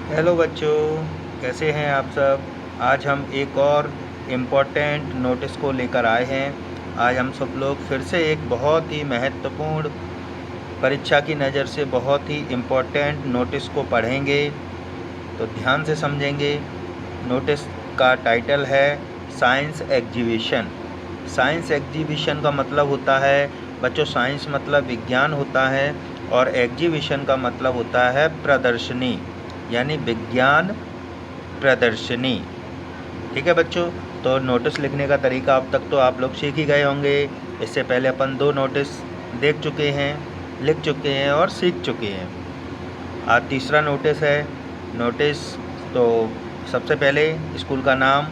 Hello बच्चों, कैसे हैं आप सब। आज हम एक और इम्पोर्टेंट नोटिस को लेकर आए हैं। आज हम सब लोग फिर से एक बहुत ही महत्वपूर्ण परीक्षा की नज़र से बहुत ही इम्पोर्टेंट नोटिस को पढ़ेंगे, तो ध्यान से समझेंगे। नोटिस का टाइटल है साइंस एग्जीबिशन। साइंस एग्जीबिशन का मतलब होता है बच्चों, साइंस मतलब विज्ञान होता है और एग्जीबिशन का मतलब होता है प्रदर्शनी, यानी विज्ञान प्रदर्शनी। ठीक है बच्चों, तो नोटिस लिखने का तरीका अब तक तो आप लोग सीख ही गए होंगे। इससे पहले अपन 2 नोटिस देख चुके हैं, लिख चुके हैं और सीख चुके हैं। आज तीसरा नोटिस है। नोटिस तो सबसे पहले स्कूल का नाम,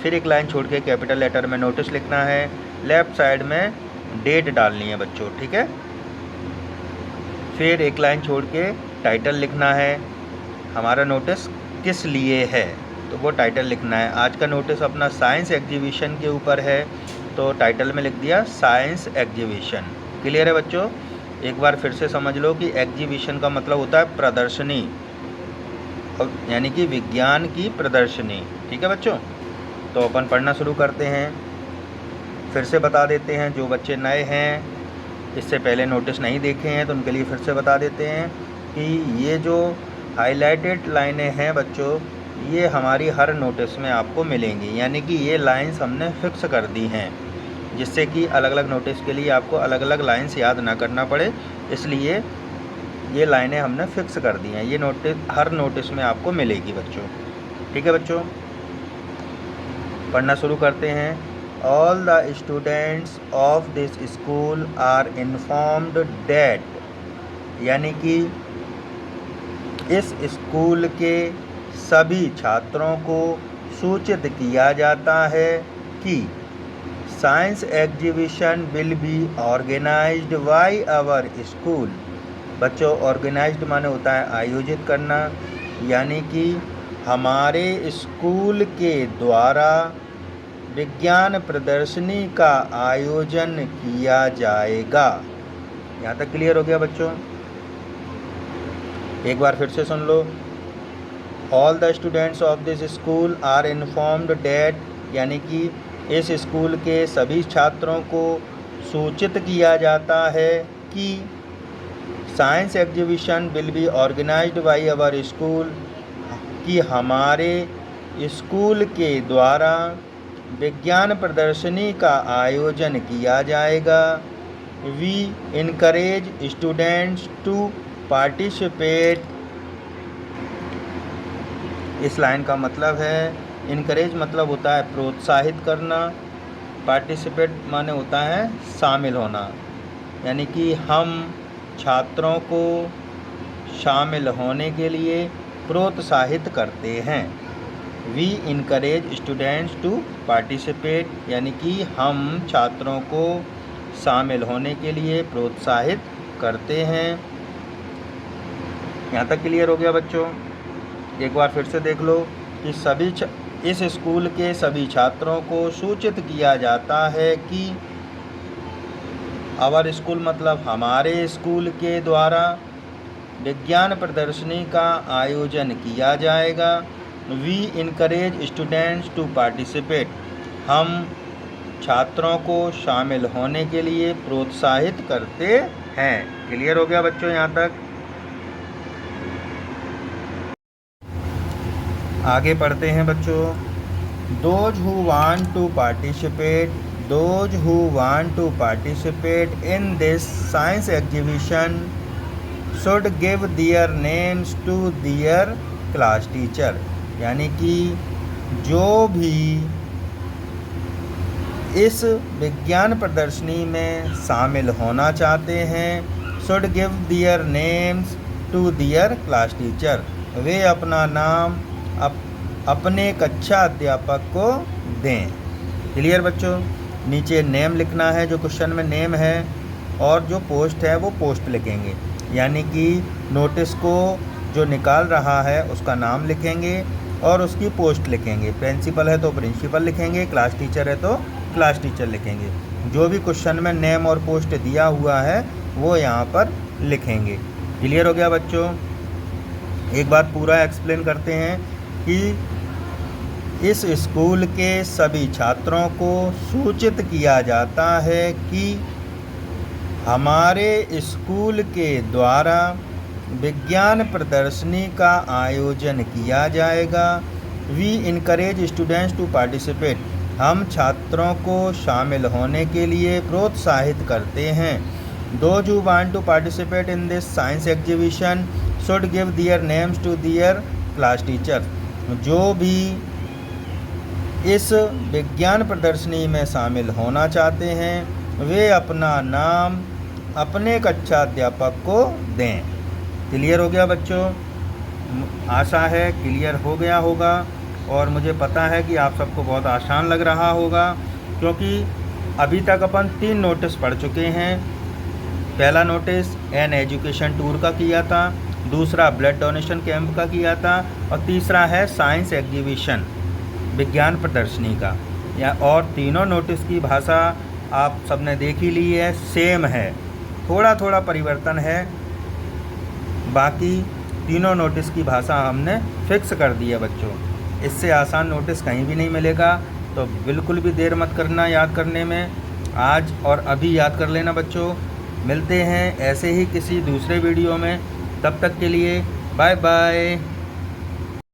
फिर एक लाइन छोड़ के कैपिटल लेटर में नोटिस लिखना है। लेफ़्ट साइड में डेट डालनी है बच्चों, ठीक है। फिर एक लाइन छोड़ के टाइटल लिखना है, हमारा नोटिस किस लिए है, तो वो टाइटल लिखना है। आज का नोटिस अपना साइंस एग्जीबिशन के ऊपर है, तो टाइटल में लिख दिया साइंस एग्जीबिशन। क्लियर है बच्चों। एक बार फिर से समझ लो कि एग्जीबिशन का मतलब होता है प्रदर्शनी, और यानी कि विज्ञान की प्रदर्शनी। ठीक है बच्चों, तो अपन पढ़ना शुरू करते हैं। फिर से बता देते हैं, जो बच्चे नए हैं, इससे पहले नोटिस नहीं देखे हैं, तो उनके लिए फिर से बता देते हैं कि ये जो हाइलाइटेड लाइनें हैं बच्चों, ये हमारी हर नोटिस में आपको मिलेंगी। यानी कि ये लाइंस हमने फिक्स कर दी हैं, जिससे कि अलग अलग नोटिस के लिए आपको अलग अलग लाइंस याद ना करना पड़े, इसलिए ये लाइनें हमने फिक्स कर दी हैं। ये नोटिस हर नोटिस में आपको मिलेगी बच्चों। ठीक है बच्चों, पढ़ना शुरू करते हैं। All the students of this school are informed that, यानी कि इस स्कूल के सभी छात्रों को सूचित किया जाता है कि science exhibition will be organised by our school. बच्चों, ऑर्गेनाइज्ड माने होता है आयोजित करना, यानी कि हमारे स्कूल के द्वारा विज्ञान प्रदर्शनी का आयोजन किया जाएगा। यहाँ तक क्लियर हो गया बच्चों। एक बार फिर से सुन लो। All the students of this school are informed that, यानी कि इस स्कूल के सभी छात्रों को सूचित किया जाता है कि science exhibition will be organised by our school, कि हमारे स्कूल के द्वारा विज्ञान प्रदर्शनी का आयोजन किया जाएगा। We encourage students to participate. इस लाइन का मतलब है, इनकरेज मतलब होता है प्रोत्साहित करना, पार्टिसिपेट माने होता है शामिल होना, यानी कि हम छात्रों को शामिल होने के लिए प्रोत्साहित करते हैं। We encourage students to participate, यानी कि हम छात्रों को शामिल होने के लिए प्रोत्साहित करते हैं। यहाँ तक क्लियर हो गया बच्चों। एक बार फिर से देख लो कि इस स्कूल के सभी छात्रों को सूचित किया जाता है कि आवर स्कूल मतलब हमारे स्कूल के द्वारा विज्ञान प्रदर्शनी का आयोजन किया जाएगा। We encourage students to participate, हम छात्रों को शामिल होने के लिए प्रोत्साहित करते हैं। क्लियर हो गया बच्चों यहाँ तक। आगे पढ़ते हैं बच्चों। Those who want to participate in this science exhibition should give their names to their class teacher, यानी कि जो भी इस विज्ञान प्रदर्शनी में शामिल होना चाहते हैं, should give their names to their class teacher, वे अपना नाम अपने कक्षा अध्यापक को दें। क्लियर बच्चों। नीचे नेम लिखना है, जो क्वेश्चन में नेम है, और जो पोस्ट है वो पोस्ट लिखेंगे, यानी कि नोटिस को जो निकाल रहा है उसका नाम लिखेंगे और उसकी पोस्ट लिखेंगे। प्रिंसिपल है तो प्रिंसिपल लिखेंगे, क्लास टीचर है तो क्लास टीचर लिखेंगे। जो भी क्वेश्चन में नेम और पोस्ट दिया हुआ है वो यहाँ पर लिखेंगे। क्लियर हो गया बच्चों। एक बार पूरा एक्सप्लेन करते हैं कि इस स्कूल के सभी छात्रों को सूचित किया जाता है कि हमारे स्कूल के द्वारा विज्ञान प्रदर्शनी का आयोजन किया जाएगा। We encourage students to participate. हम छात्रों को शामिल होने के लिए प्रोत्साहित करते हैं। Those who want to participate in this science exhibition should give their names to their class teacher. जो भी इस विज्ञान प्रदर्शनी में शामिल होना चाहते हैं वे अपना नाम अपने कक्षा अध्यापक को दें। क्लियर हो गया बच्चों? आशा है क्लियर हो गया होगा और मुझे पता है कि आप सबको बहुत आसान लग रहा होगा, क्योंकि अभी तक अपन 3 नोटिस पढ़ चुके हैं। पहला नोटिस एन एजुकेशन टूर का किया था, दूसरा ब्लड डोनेशन कैंप का किया था और तीसरा है साइंस एग्जीबिशन विज्ञान प्रदर्शनी का। और तीनों नोटिस की भाषा आप सबने देख ही ली है, सेम है, थोड़ा थोड़ा परिवर्तन है, बाकी तीनों नोटिस की भाषा हमने फिक्स कर दी है बच्चों। इससे आसान नोटिस कहीं भी नहीं मिलेगा, तो बिल्कुल भी देर मत करना याद करने में, आज और अभी याद कर लेना बच्चों। मिलते हैं ऐसे ही किसी दूसरे वीडियो में, तब तक के लिए बाय बाय।